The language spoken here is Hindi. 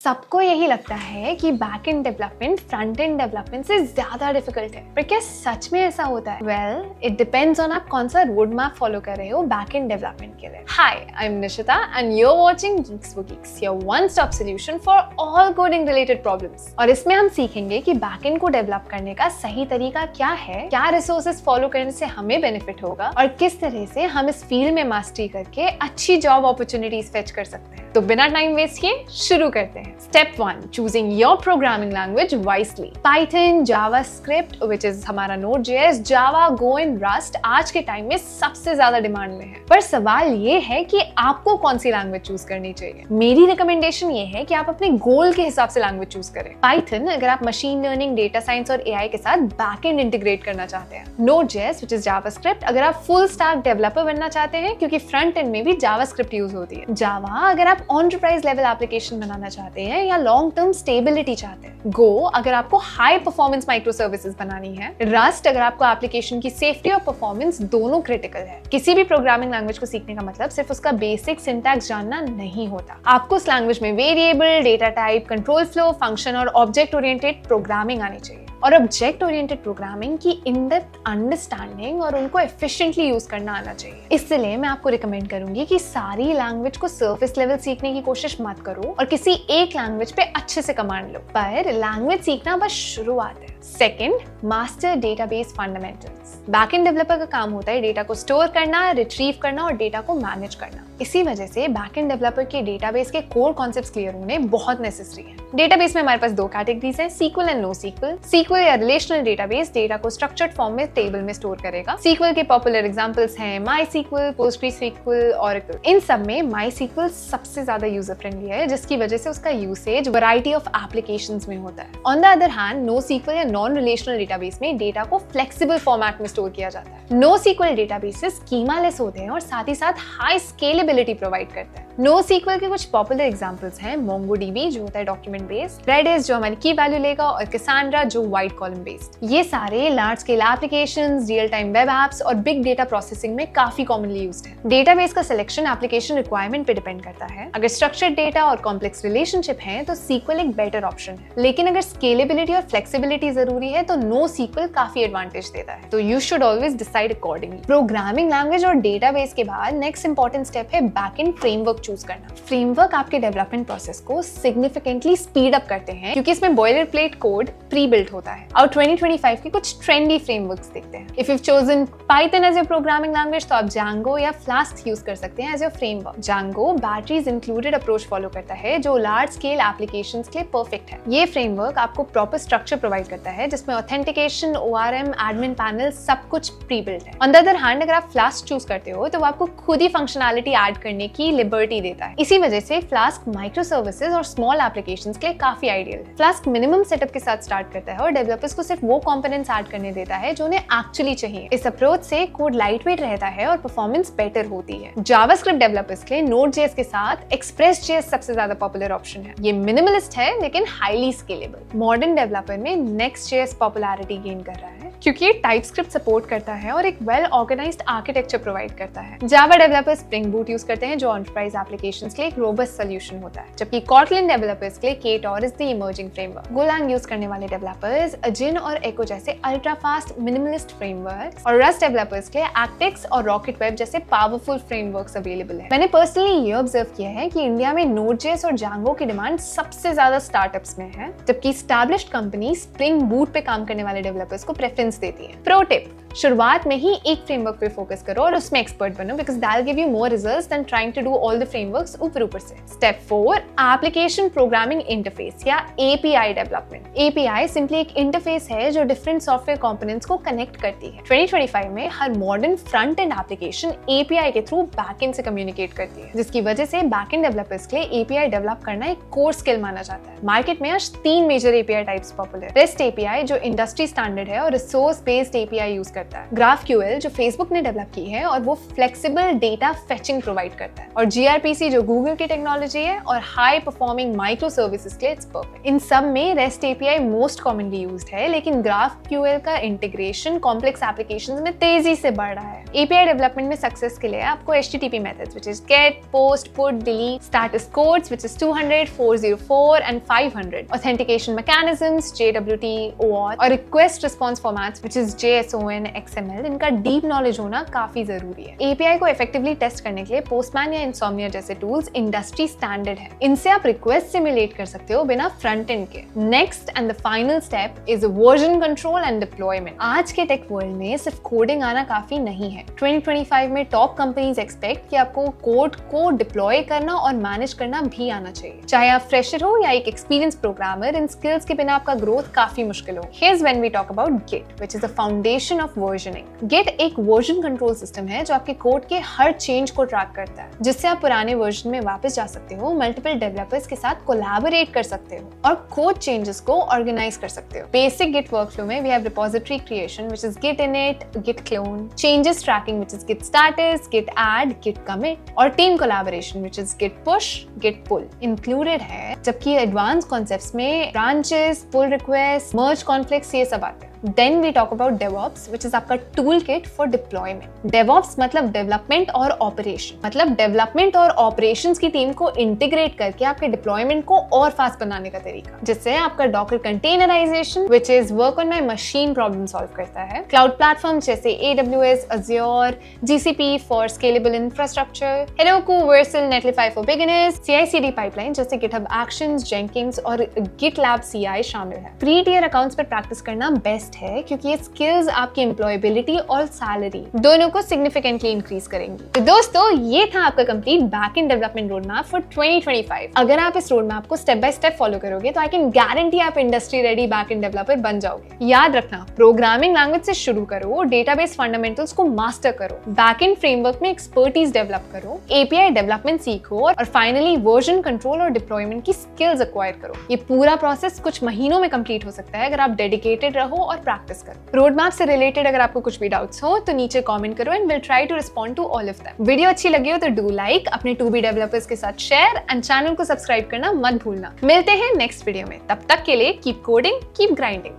सबको यही लगता है कि back and development front end development से ज्यादा डिफिकल्ट है, पर क्या सच में ऐसा होता है? वेल, इट डिपेंड्स ऑन आप कौन सा रोड मैप फॉलो कर रहे हो बैक एंड डेवलपमेंट के लिए। Hi, I am Nishita and you are watching Geeks for Geeks, your one stop solution for all coding related problems। और इसमें हम सीखेंगे कि बैक एंड को डेवलप करने का सही तरीका क्या है, क्या रिसोर्सेज फॉलो करने से हमें बेनिफिट होगा और किस तरह से हम इस फील्ड में मास्टरी करके अच्छी जॉब अपॉर्चुनिटीज फेच कर सकते हैं। तो बिना टाइम वेस्ट किए शुरू करते हैं। Step 1, choosing your programming language wisely. Python, JavaScript which is हमारा नोड.जेएस, जावा, गो एंड रस्ट आज के टाइम में सबसे ज्यादा डिमांड में है। पर सवाल ये है कि आपको कौन सी लैंग्वेज चूज करनी चाहिए। मेरी रिकमेंडेशन ये है कि आप अपने गोल के हिसाब से लैंग्वेज चूज करें। पाइथन अगर आप मशीन लर्निंग, डेटा साइंस और एआई के साथ बैकएंड इंटीग्रेट करना चाहते हैं। नोड.जेएस विच इज जावास्क्रिप्ट अगर आप फुल स्टैक डेवलपर बनना चाहते हैं, क्योंकि फ्रंट एंड में भी जावास्क्रिप्ट यूज होती है। जावा अगर आप एंटरप्राइज लेवल एप्लीकेशन बनाना चाहते हैं या लॉन्ग टर्म स्टेबिलिटी चाहते हैं। गो अगर आपको हाई परफॉर्मेंस माइक्रो सर्विसेज बनानी है। रस्ट अगर आपको एप्लीकेशन की सेफ्टी और परफॉर्मेंस दोनों क्रिटिकल है। किसी भी प्रोग्रामिंग लैंग्वेज को सीखने का मतलब सिर्फ उसका बेसिक सिंटैक्स जानना नहीं होता। आपको उस लैंग्वेज में variable, data type, control flow, function और ऑब्जेक्ट ओरिएंटेड प्रोग्रामिंग आनी चाहिए। और ऑब्जेक्ट ओरिएंटेड प्रोग्रामिंग की इन डेप्थ अंडरस्टैंडिंग और उनको एफिशिएंटली यूज करना आना चाहिए। इसलिए मैं आपको रिकमेंड करूंगी कि सारी लैंग्वेज को सरफेस लेवल सीखने की कोशिश मत करो और किसी एक लैंग्वेज पे अच्छे से कमांड लो। पर लैंग्वेज सीखना बस शुरुआत है। Second, master database fundamentals. Backend developer का काम होता है डेटा को स्टोर करना, रिट्रीव करना और डेटा को मैनेज करना। इसी वजह से बैकएंड डेवलपर के डेटाबेस के कोर कॉन्सेप्ट्स क्लियर होने बहुत नेसेसरी है। डेटाबेस में हमारे पास दो कैटेगरीज हैं, SQL and no SQL. SQL या रिलेशनल डेटाबेस डेटा को स्ट्रक्चर्ड फॉर्म में टेबल में स्टोर करेगा। सीक्वल के पॉपुलर एग्जांपल्स हैं माईसीक्वल, पोस्टग्रेसक्वल, ओरेकल। इन सब में माईसीक्वल सबसे ज्यादा यूजर फ्रेंडली है, जिसकी वजह से उसका यूसेज वैरायटी ऑफ एप्लीकेशंस में होता है। On the other hand, no SQL या नॉन रिलेशनल डेटाबेस में डेटा को फ्लेक्सिबल फॉर्मेट में स्टोर किया जाता है। नो सीक्वल डेटाबेसेस स्कीमालेस होते हैं और साथ ही साथ हाई स्केलेबिलिटी प्रोवाइड करते हैं। नो सीक्वल के कुछ पॉपुलर एग्जांपल्स हैं मोंगोडीबी जो होता है डॉक्यूमेंट बेस्ड, रेडिस जो हमारी की वैल्यू लेगा और कैसेंड्रा जो वाइट कॉलम बेस्ड। ये सारे large scale applications, real time web apps और बिग डेटा प्रोसेसिंग में काफी कॉमनली यूज्ड है। डेटाबेस का सिलेक्शन एप्लीकेशन रिक्वायरमेंट पे डिपेंड करता है। अगर स्ट्रक्चर्ड डेटा और कॉम्प्लेक्स रिलेशनशिप है तो सीक्वल एक बेटर ऑप्शन है, लेकिन अगर स्केलेबिलिटी और फ्लेक्सिबिलिटी जरूरी है तो नो सीक्वल काफी एडवांटेज देता है। तो you should always decide accordingly. Programming language और डेटाबेस के बाद नेक्स्ट इंपॉर्टेंट स्टेप है बैकएंड फ्रेमवर्क चूज करना। फ्रेमवर्क आपके डेवलपमेंट प्रोसेस को सिग्निफिकेंटली स्पीड अप करते हैं, क्योंकि इसमें boiler plate code pre built होता है। और 2025 के कुछ ट्रेंडी फ्रेमवर्क्स देखते हैं। If you chosen Python as your programming language तो आप Django या Flask यूज कर सकते हैं as your framework. Django batteries included approach follow करता है जो लार्ज स्केल एप्लीकेशंस के लिए परफेक्ट है। ये फ्रेमवर्क आपको प्रॉपर स्ट्रक्चर प्रोवाइड करता है जिसमें ऑथेंटिकेशन, ORM, एडमिन पैनल सब कुछ प्री बिल्ट है। ऑन द अदर हैंड, अगर आप Flask चूज करते हो तो वो आपको खुद ही फंक्शनैलिटी ऐड करने की लिबर्टी देता है। इसी वजह से Flask माइक्रो सर्विसेज और स्मॉल एप्लीकेशंस के लिए काफी आइडियल है। Flask मिनिमम सेटअप के साथ स्टार्ट करता है और डेवलपर्स को सिर्फ वो कंपोनेंट्स ऐड करने देता है जो उन्हें एक्चुअली चाहिए। इस अप्रोच से कोड लाइटवेट रहता है और परफॉर्मेंस बेटर होती है। जावास्क्रिप्ट डेवलपर्स के लिए नोड.जेएस के साथ एक्सप्रेस.जेएस सबसे ज्यादा पॉपुलर ऑप्शन है। ये मिनिमलिस्ट है लेकिन हाईली स्केलेबल। मॉडर्न डेवलपर में नेक्स्ट.जेएस पॉपुलैरिटी गेन कर रहा है क्योंकि ये टाइपस्क्रिप्ट सपोर्ट करता है और एक वेल ऑर्गेनाइज्ड आर्किटेक्चर प्रोवाइड करता है। जावा डेवलपर्स स्प्रिंग बूट यूज करते हैं जो एंटरप्राइज एप्लीकेशंस के लिए एक रोबस्ट सॉल्यूशन होता है, जबकि Kotlin डेवलपर्स के लिए Ktor is the emerging framework. Golang use करने वाले डेवलपर्स Ajin और Echo जैसे अल्ट्रा फास्ट मिनिमलिस्ट फ्रेमवर्क्स और Rust डेवलपर्स के लिए Actix और Rocket Web जैसे पावरफुल फ्रेमवर्क्स अवेलेबल है। मैंने पर्सनली ये ऑब्जर्व किया है कि इंडिया में Node.js और Django की डिमांड सबसे ज्यादा स्टार्टअप्स में है, जबकि एस्टैब्लिश्ड कंपनी स्प्रिंग बूट पे काम करने वाले डेवलपर्स को प्रेफरेंस देती है। प्रो टिप, शुरुआत में ही एक फ्रेमवर्क पे फोकस करो और उसमें एक्सपर्ट बनो, because that will give you more results then trying to do all the frameworks ऊपर से। स्टेप 4, एप्लीकेशन प्रोग्रामिंग इंटरफेस या API डेवलपमेंट। API सिंपली एक इंटरफेस है जो डिफरेंट सॉफ्टवेयर कंपोनेंट्स को कनेक्ट करती है। 2025 में हर modern front end application API के थ्रू बैकएंड से कम्युनिकेट करती है, जिसकी वजह से बैकएंड डेवलपर्स के लिए API डेवलप करना एक कोर स्किल माना जाता है। मार्केट में आज 3 major API types popular. REST API जो इंडस्ट्री स्टैंडर्ड है और रिसोर्स बेस्ड API यूज करता है। करता है। GraphQL जो फेसबुक ने डेवलप की है और वो फ्लेक्सिबल डेटा फेचिंग प्रोवाइड करता है, और gRPC जो गूगल की टेक्नोलॉजी है और हाई परफॉर्मिंग माइक्रो सर्विसेज के लिए इट्स परफेक्ट। इन सब में REST API most commonly used है, लेकिन GraphQL का इंटीग्रेशन कॉम्प्लेक्स एप्लीकेशंस में तेजी से बढ़ रहा है। API डेवलपमेंट में सक्सेस के लिए आपको HTTP methods which is get, post, put, delete, status codes which is 200, 404 and 500, authentication mechanisms JWT, OAuth और request response formats which is JSON, XML, इनका डीप नॉलेज होना काफी जरूरी है। API को इफेक्टिवली टेस्ट करने के लिए पोस्टमैन या इंसोमनिया जैसे टूल्स इंडस्ट्री स्टैंडर्ड है। इनसे आप रिक्वेस्ट सिमुलेट कर सकते हो बिना फ्रंट एंड के। Next and the final step is version control and deployment. आज के टेक वर्ल्ड में सिर्फ कोडिंग आना काफी नहीं है। 2025 में टॉप कंपनीज एक्सपेक्ट कि आपको कोड को डिप्लॉय करना और मैनेज करना भी आना चाहिए। चाहे आप फ्रेशर हो या एक एक्सपीरियंस प्रोग्रामर, इन स्किल्स के बिना आपका ग्रोथ काफी मुश्किल हो। Here's when we talk about Git, which is the foundation of versioning. Git एक वर्जन कंट्रोल सिस्टम है जो आपके कोड के हर चेंज को ट्रैक करता है, जिससे आप पुराने वर्जन में वापस जा सकते हो, मल्टीपल डेवलपर्स के साथ कोलैबोरेट कर सकते हो और कोड चेंजेस को ऑर्गेनाइज कर सकते हो। बेसिक Git वर्कफ्लो में we have repository creation, which is Git init, Git clone, changes tracking, which is Git status, Git add, Git commit, और team collaboration, which is Git push, Git pull included है। जबकि एडवांस कॉन्सेप्ट्स में branches, pull requests, merge conflicts ये सब आते हैं। Then we talk about DevOps, which is आपका tool kit for deployment. DevOps मतलब डेवलपमेंट और ऑपरेशन, मतलब डेवलपमेंट और ऑपरेशंस की टीम को इंटीग्रेट करके आपके डिप्लॉयमेंट को और फास्ट बनाने का तरीका, जिससे आपका Docker containerization, which is work on my machine problem solve करता है। क्लाउड प्लेटफॉर्म जैसे AWS, Azure, GCP for scalable infrastructure, Heroku, Vercel, Netlify for beginners, CI/CD pipeline जैसे GitHub Actions, Jenkins और GitLab CI शामिल है। फ्री टियर अकाउंट्स पर प्रैक्टिस करना बेस्ट है, क्योंकि ये स्किल्स आपकी एम्प्लॉयबिलिटी और सैलरी दोनों को सिग्निफिकेंटली इंक्रीज करेंगी। तो दोस्तों, ये था आपका complete backend development road map for 2025। अगर आप इस रोड मैप को स्टेप बाय स्टेप फॉलो करोगे तो आई कैन गारंटी आप इंडस्ट्री रेडी बैकएंड डेवलपर बन जाओगे। याद रखना, प्रोग्रामिंग लैंग्वेज से शुरू करो, डेटाबेस फंडामेंटल्स को मास्टर करो, बैकएंड फ्रेमवर्क में एक्सपर्टीज डेवलप करो, API डेवलपमेंट सीखो और फाइनली वर्जन कंट्रोल और डिप्लॉयमेंट की स्किल्स एक्वायर करो। ये पूरा प्रोसेस कुछ महीनों में कंप्लीट हो सकता है अगर आप डेडिकेटेड रहो और प्रैक्टिस करो। रोड मैप से रिलेटेड अगर आपको कुछ भी डाउट्स हो तो नीचे कमेंट करो and will try to respond to all of them. Video अच्छी लगी हो तो डू लाइक, अपने 2B डेवलपर्स के साथ शेयर एंड चैनल को सब्सक्राइब करना मत भूलना। मिलते हैं नेक्स्ट वीडियो में, तब तक के लिए कीप कोडिंग, कीप ग्राइंडिंग।